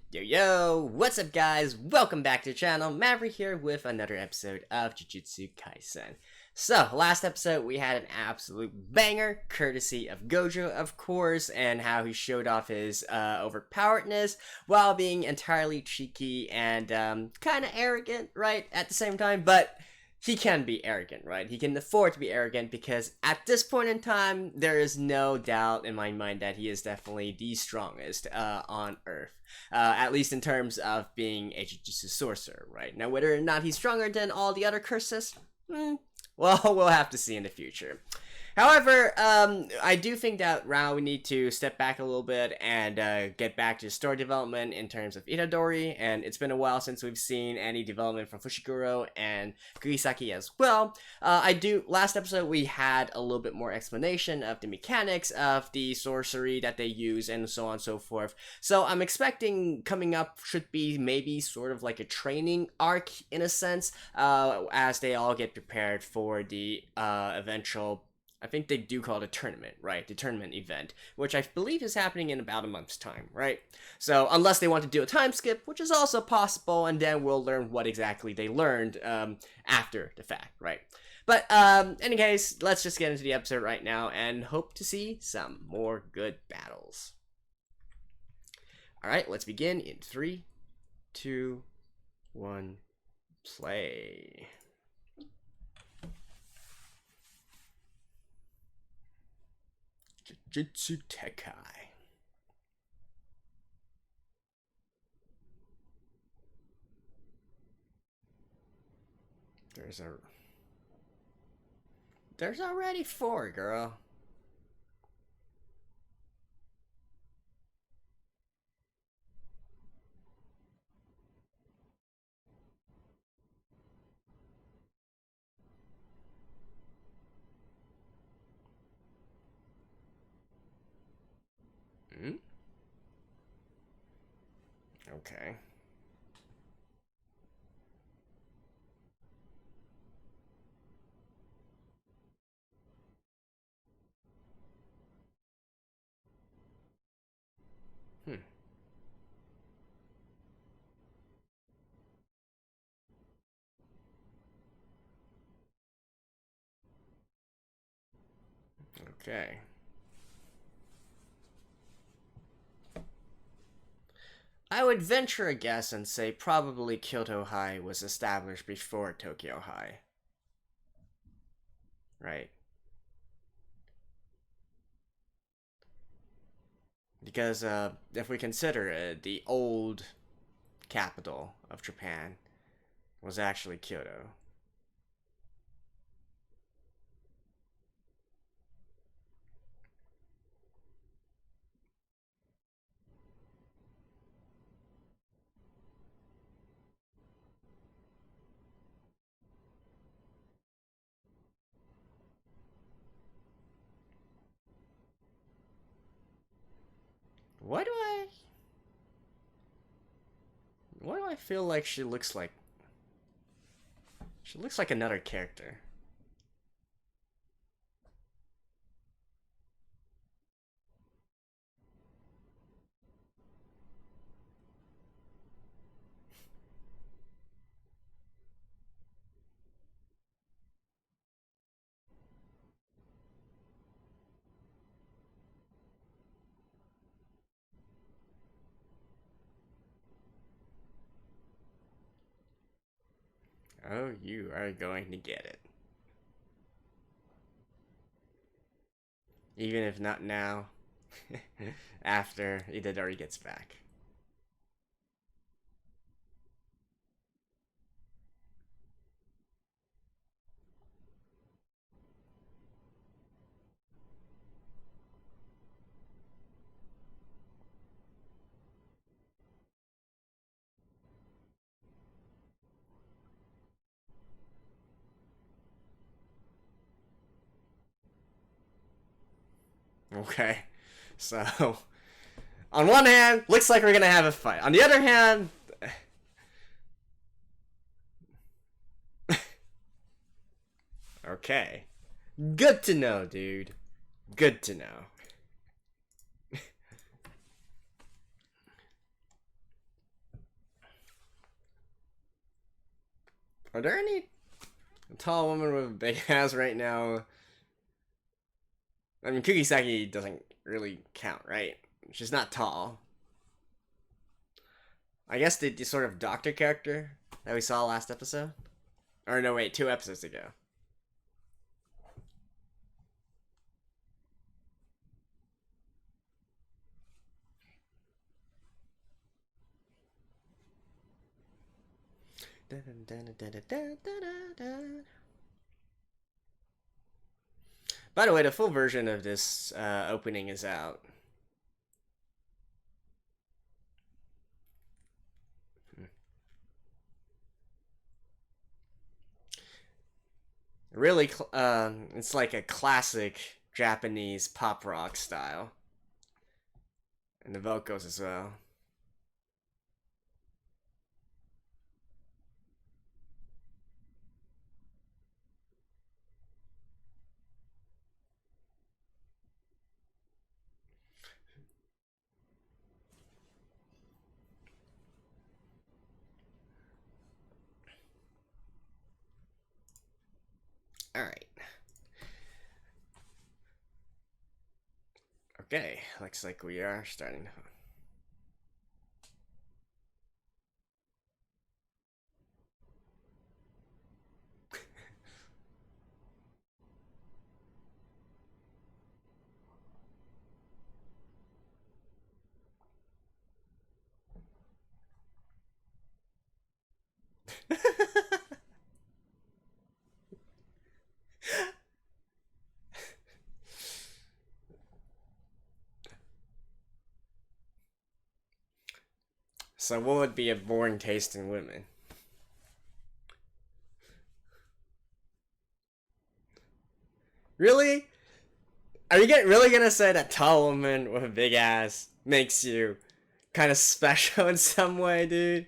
Yo, what's up guys? Welcome back to the channel. Maverick here with another episode of Jujutsu Kaisen. So, last episode we had an absolute banger, courtesy of Gojo, of course, and how he showed off his overpoweredness while being entirely cheeky and kind of arrogant, right, at the same time, but he can be arrogant, right? He can afford to be arrogant because at this point in time, there is no doubt in my mind that he is definitely the strongest on Earth. At least in terms of being a Jujutsu sorcerer, right? Now, whether or not he's stronger than all the other curses, well, we'll have to see in the future. However, I do think that now we need to step back a little bit and get back to story development in terms of Itadori, and it's been a while since we've seen any development from Fushiguro and Kugisaki as well. Last episode we had a little bit more explanation of the mechanics of the sorcery that they use and so on and so forth. So I'm expecting coming up should be maybe sort of like a training arc in a sense, as they all get prepared for the eventual, I think they do call it a tournament, right? The tournament event, which I believe is happening in about a month's time, right? So, unless they want to do a time skip, which is also possible, and then we'll learn what exactly they learned after the fact, right? But, any case, let's just get into the episode right now and hope to see some more good battles. Alright, let's begin in 3, 2, 1, play. Jujutsu Tekai. There's already 4, girl. Okay. Okay. I would venture a guess and say probably Kyoto High was established before Tokyo High. Right. Because if we consider the old capital of Japan was actually Kyoto. Why do I feel like she looks like another character? Oh, you are going to get it. Even if not now, after Itadori gets back. Okay, so on one hand, looks like we're gonna have a fight. On the other hand, okay, good to know, dude. Good to know. Are there any tall women with a big ass right now? I mean, Kugisaki doesn't really count, right? She's not tall. I guess the sort of doctor character that we saw last episode? Or no, wait, 2 episodes ago. By the way, the full version of this opening is out. Really, it's like a classic Japanese pop rock style. And the vocals as well. Alright. Okay, looks like we are starting to... So what would be a boring taste in women? Really? Are you really gonna say that tall woman with a big ass makes you kind of special in some way, dude?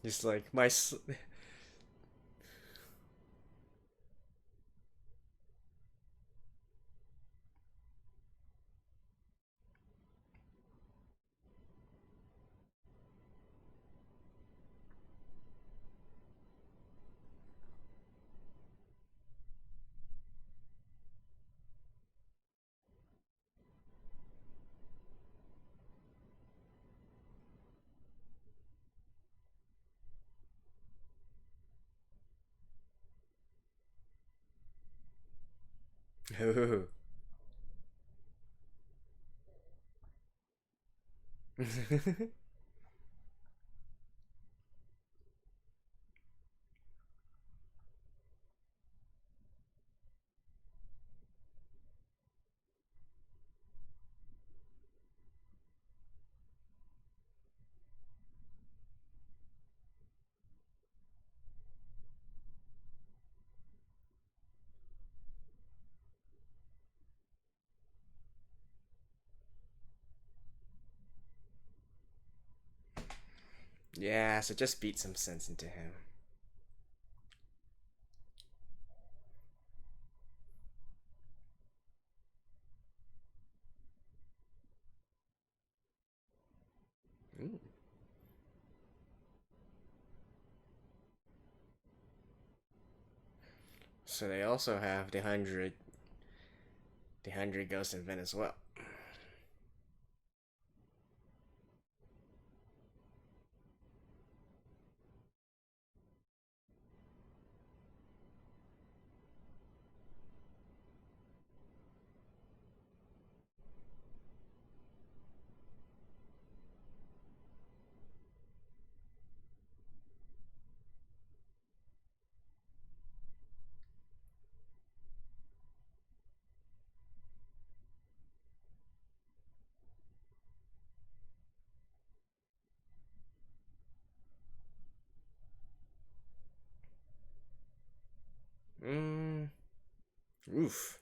Just like my... Ooh. Yeah, so just beat some sense into him. Ooh. So they also have the 100 Ghost event as well. Oof.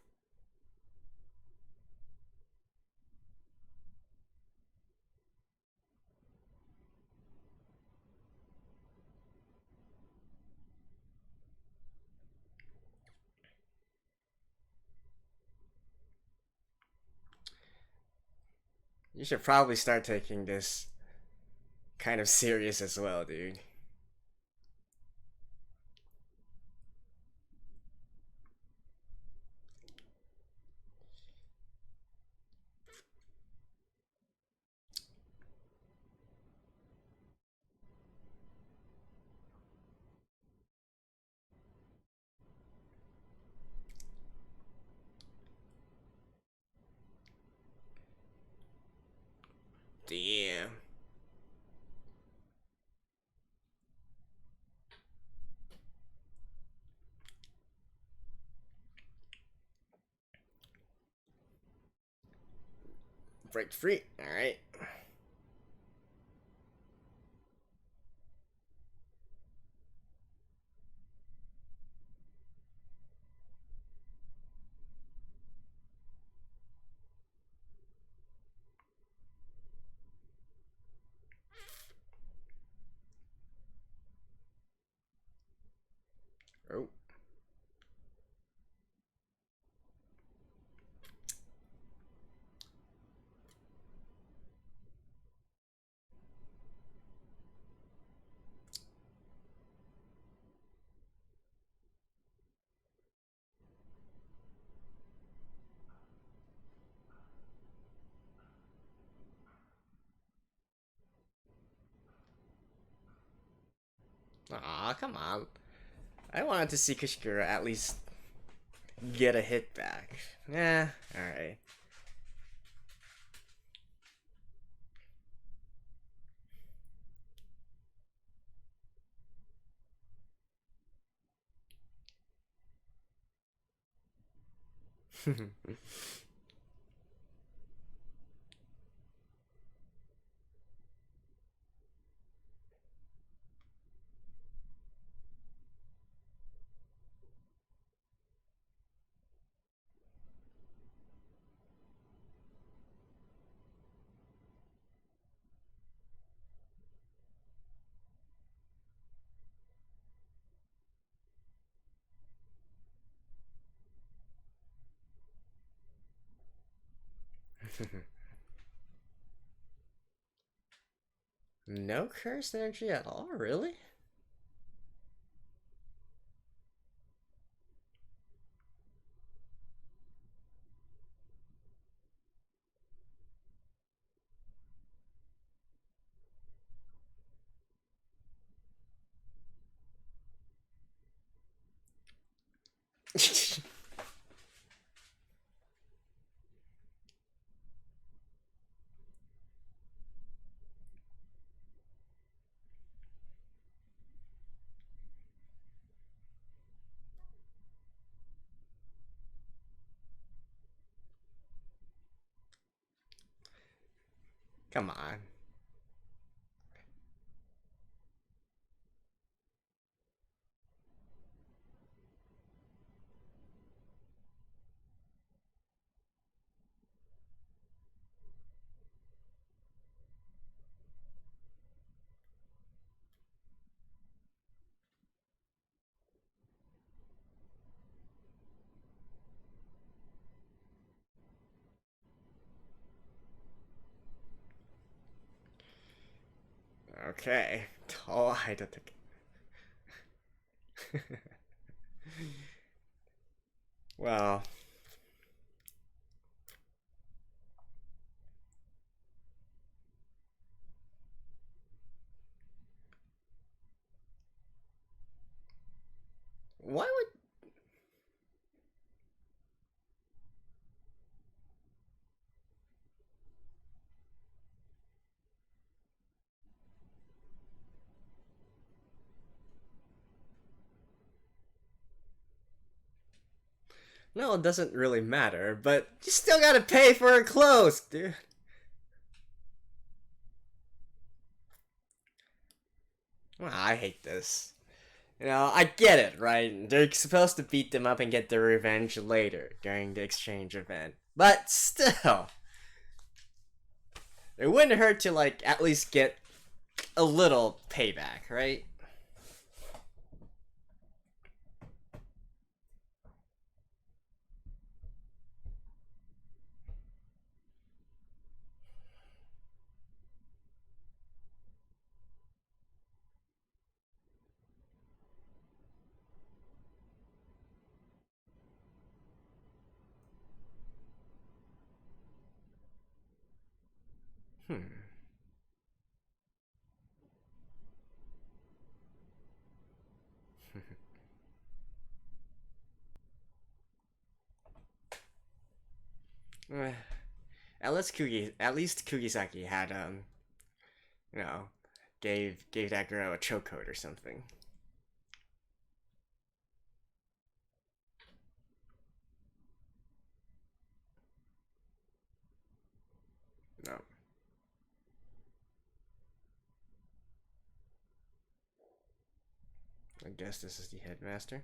You should probably start taking this kind of serious as well, dude. Damn. Break free. Alright. Oh. Aw, come on. I wanted to see Kushiguro at least get a hit back. Yeah, alright. No cursed energy at all, really? Come on. Okay. Oh, I don't think. Well. Why would. No, it doesn't really matter, but you still gotta pay for her clothes, dude. Well, I hate this. You know, I get it, right? They're supposed to beat them up and get their revenge later during the exchange event. But still, it wouldn't hurt to, like, at least get a little payback, right? Hmm. At least Kugisaki had you know, gave that girl a chokehold or something. No. I guess this is the headmaster.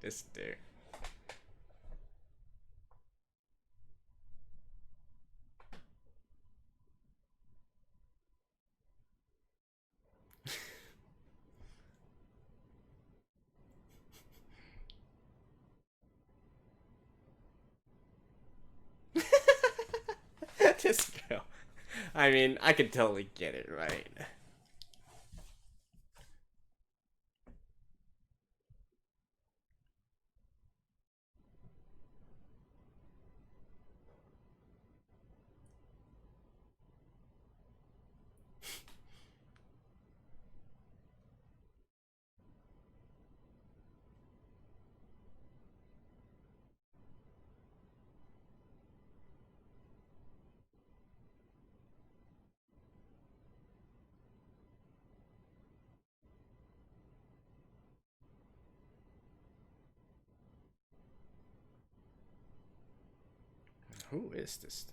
This dude. This girl. I mean, I could totally get it, right? Who is this?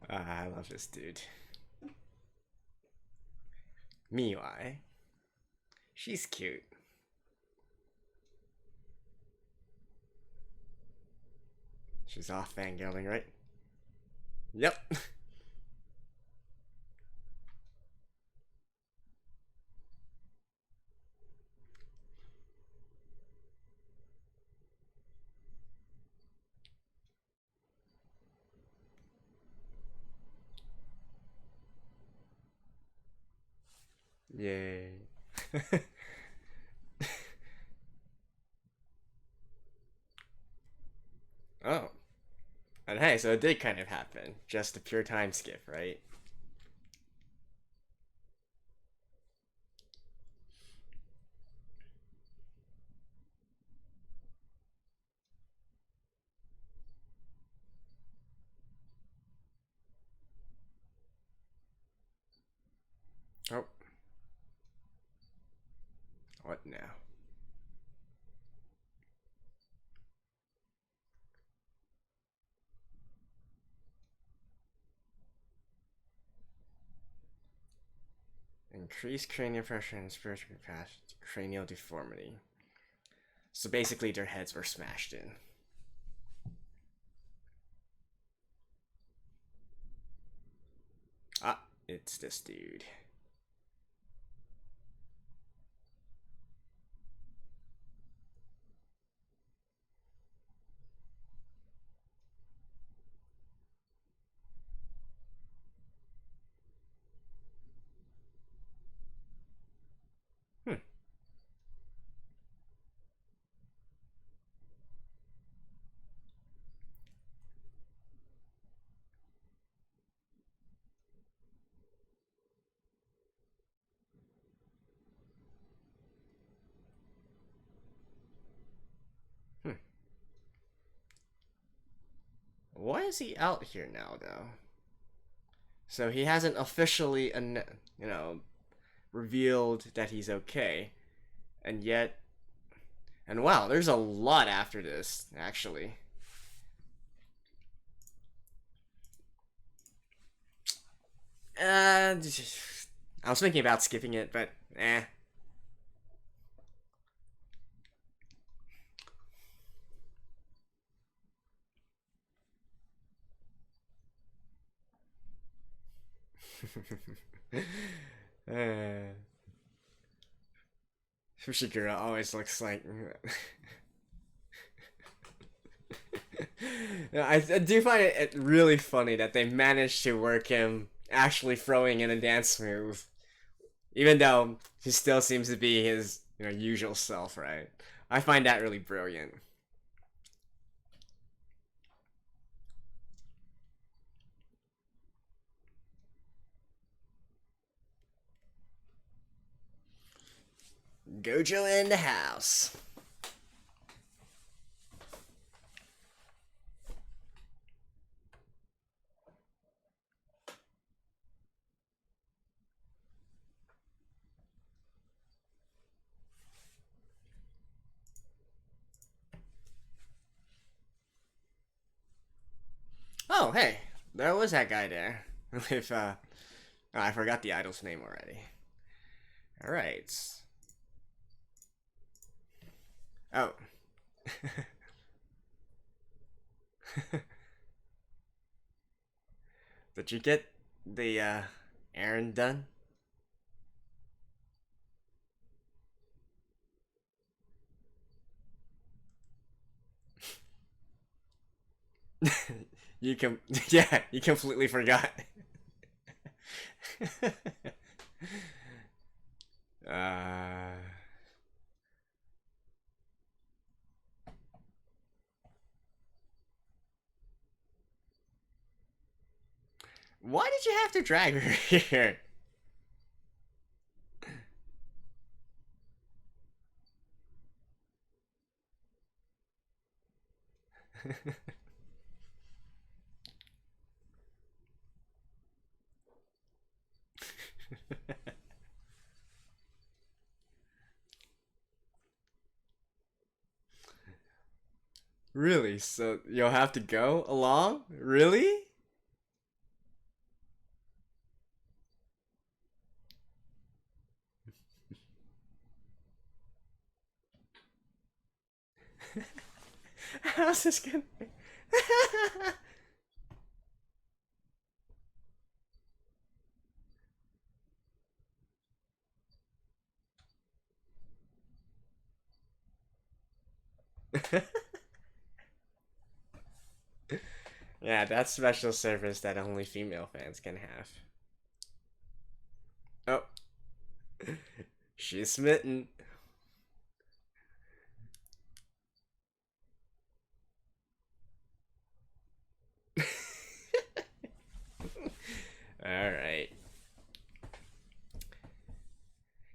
I love this dude. Miwai. She's cute. She's off fangirling, right? Yep. Yay. Oh. And hey, so it did kind of happen. Just a pure time skip, right? Oh. What now? Increased cranial pressure and spiritual capacity. Cranial deformity. So basically their heads were smashed in. Ah, it's this dude. Hmm. Hmm. Why is he out here now, though? So he hasn't officially, revealed that he's okay, and yet, and wow, there's a lot after this, actually. I was thinking about skipping it, but eh. uh, Fushiguro always looks like. I do find it really funny that they managed to work him actually throwing in a dance move, even though he still seems to be his usual self, right? I find that really brilliant. Gojo in the house. Oh, hey, there was that guy there. With, oh, I forgot the idol's name already. Alright. Oh. Did you get the, errand done? You can, yeah, you completely forgot. uh... Why did you have to drag her here? Really? So you'll have to go along? Really? How's this gonna be? Yeah, that's special service that only female fans can have. Oh, she's smitten. Alright.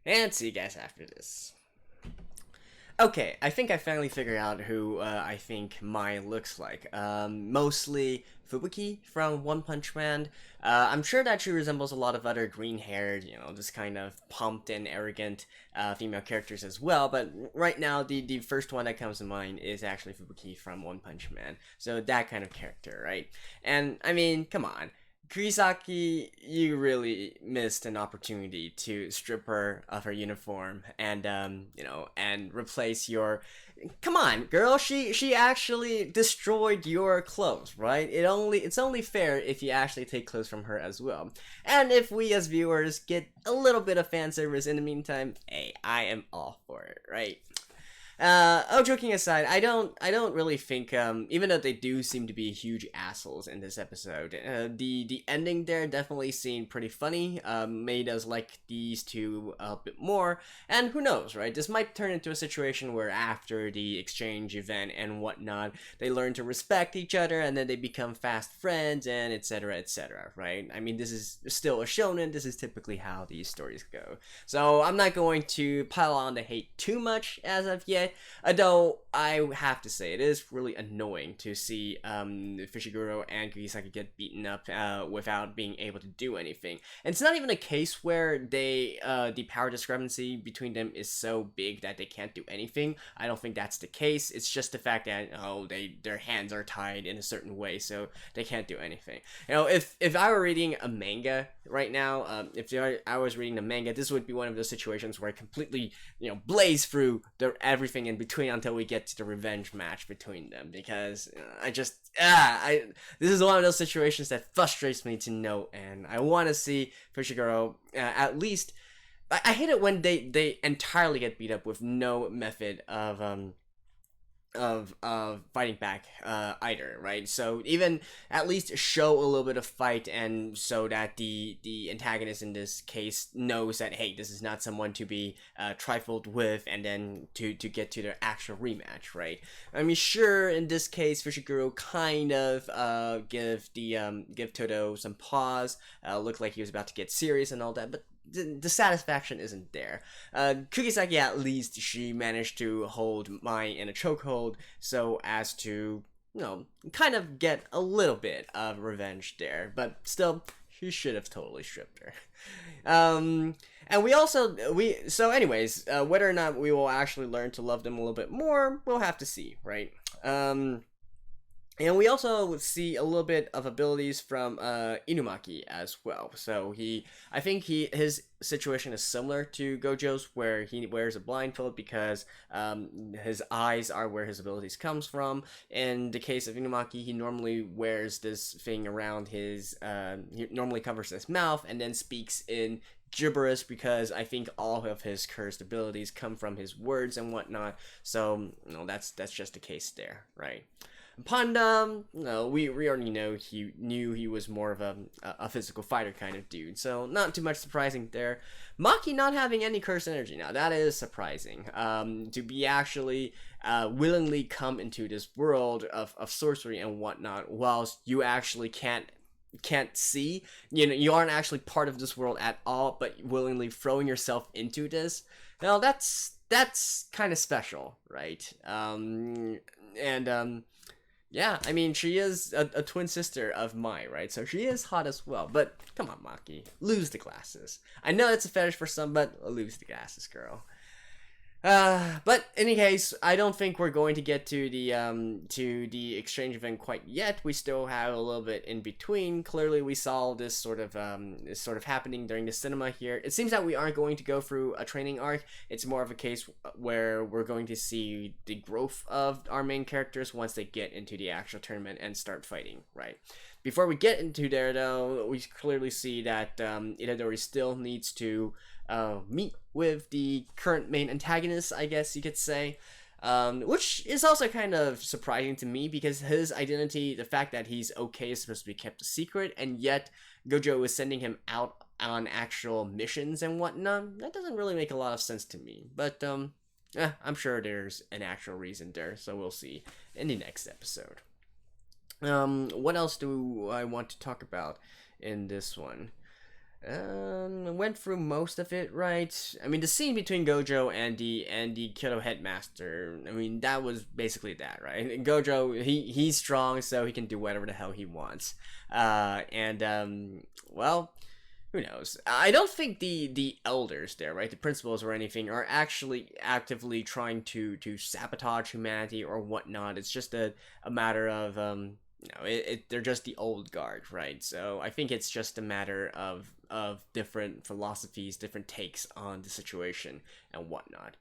And see you guys after this. Okay, I think I finally figured out who I think Mai looks like. Mostly Fubuki from One Punch Man. I'm sure that she resembles a lot of other green-haired, just kind of pumped and arrogant female characters as well. But right now, the first one that comes to mind is actually Fubuki from One Punch Man. So that kind of character, right? And I mean, come on. Kugisaki, you really missed an opportunity to strip her of her uniform and and replace your. Come on, girl. She actually destroyed your clothes, right? It's only fair if you actually take clothes from her as well. And if we as viewers get a little bit of fan service in the meantime, hey, I am all for it, right? Joking aside, I don't really think, even though they do seem to be huge assholes in this episode, the ending there definitely seemed pretty funny, made us like these two a bit more, and who knows, right? This might turn into a situation where after the exchange event and whatnot, they learn to respect each other, and then they become fast friends, and etc., right? I mean, this is still a shonen, this is typically how these stories go. So, I'm not going to pile on the hate too much as of yet, although I have to say it is really annoying to see Fushiguro and Kugisaki get beaten up without being able to do anything. And it's not even a case where the power discrepancy between them is so big that they can't do anything. I don't think that's the case. It's just the fact that their hands are tied in a certain way, so they can't do anything. If I were reading a manga right now, if I was reading a manga, this would be one of those situations where I completely blaze through everything in between until we get to the revenge match between them, because this is one of those situations that frustrates me to no end. I want to see Fushiguro at least. I hate it when they entirely get beat up with no method of fighting back either, right? So even at least show a little bit of fight, and so that the antagonist in this case knows that, hey, this is not someone to be trifled with, and then to get to their actual rematch, right? I mean, sure, in this case Fushiguro kind of give Toto some pause, looked like he was about to get serious and all that, but the satisfaction isn't there. Kugisaki, at least she managed to hold Mai in a chokehold so as to, kind of get a little bit of revenge there. But still, she should have totally stripped her. And so anyways, whether or not we will actually learn to love them a little bit more, we'll have to see, right? And we also see a little bit of abilities from Inumaki as well. So I think his situation is similar to Gojo's, where he wears a blindfold because his eyes are where his abilities comes from. In the case of Inumaki, he normally wears this thing around his, he normally covers his mouth and then speaks in gibberish, because I think all of his cursed abilities come from his words and whatnot. So, that's just the case there, right? Panda, we already know he was more of a physical fighter kind of dude, so not too much surprising there. Maki not having any cursed energy, now that is surprising. To be actually willingly come into this world of sorcery and whatnot, whilst you actually can't see, you aren't actually part of this world at all, but willingly throwing yourself into this. Now that's kind of special, right? Yeah, I mean, she is a twin sister of Mai, right? So she is hot as well. But come on, Maki, lose the glasses. I know it's a fetish for some, but lose the glasses, girl. But in any case, I don't think we're going to get to the exchange event quite yet. We still have a little bit in between. Clearly, we saw this sort of happening during the cinema here. It seems that we aren't going to go through a training arc. It's more of a case where we're going to see the growth of our main characters once they get into the actual tournament and start fighting, right? Before we get into there, though, we clearly see that Itadori still needs to meet with the current main antagonist, I guess you could say, which is also kind of surprising to me, because his identity, the fact that he's okay, is supposed to be kept a secret, and yet Gojo is sending him out on actual missions and whatnot. That doesn't really make a lot of sense to me, but I'm sure there's an actual reason there, so we'll see in the next episode. What else do I want to talk about in this one? Went through most of it, right? I mean, the scene between Gojo and the Kyoto headmaster. I mean, that was basically that, right? Gojo, he's strong, so he can do whatever the hell he wants. Well, who knows? I don't think the elders there, right, the principals or anything, are actually actively trying to sabotage humanity or whatnot. It's just a matter of they're just the old guard, right? So I think it's just a matter of different philosophies, different takes on the situation and whatnot.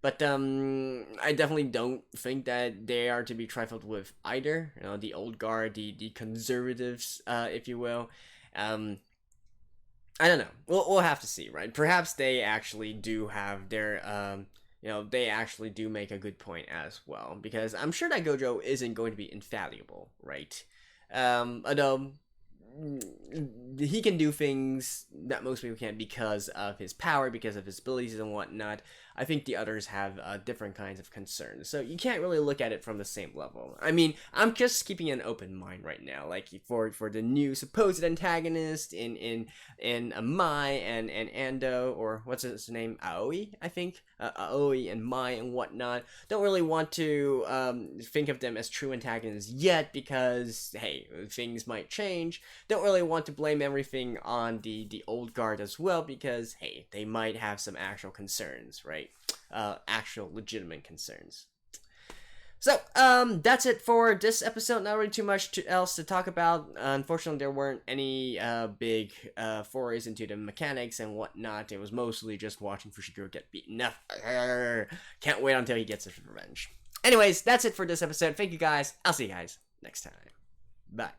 But I definitely don't think that they are to be trifled with either. You know, the old guard, the conservatives, if you will. I don't know. We'll have to see, right? Perhaps they actually do have their they actually do make a good point as well, because I'm sure that Gojo isn't going to be infallible, right? Although he can do things that most people can't because of his power, because of his abilities and whatnot. I think the others have different kinds of concerns, so you can't really look at it from the same level. I mean, I'm just keeping an open mind right now, like for the new supposed antagonist in Mai and Ando, or what's his name, Aoi, I think, Aoi and Mai and whatnot. Don't really want to think of them as true antagonists yet, because hey, things might change. Don't really want to blame everything on the old guard as well, because hey, they might have some actual concerns, right? Actual legitimate concerns. So, that's it for this episode. Not really too much else to talk about. Unfortunately, there weren't any big forays into the mechanics and whatnot. It was mostly just watching Fushiguro get beaten up. Can't wait until he gets his revenge. Anyways, that's it for this episode. Thank you guys. I'll see you guys next time. Bye.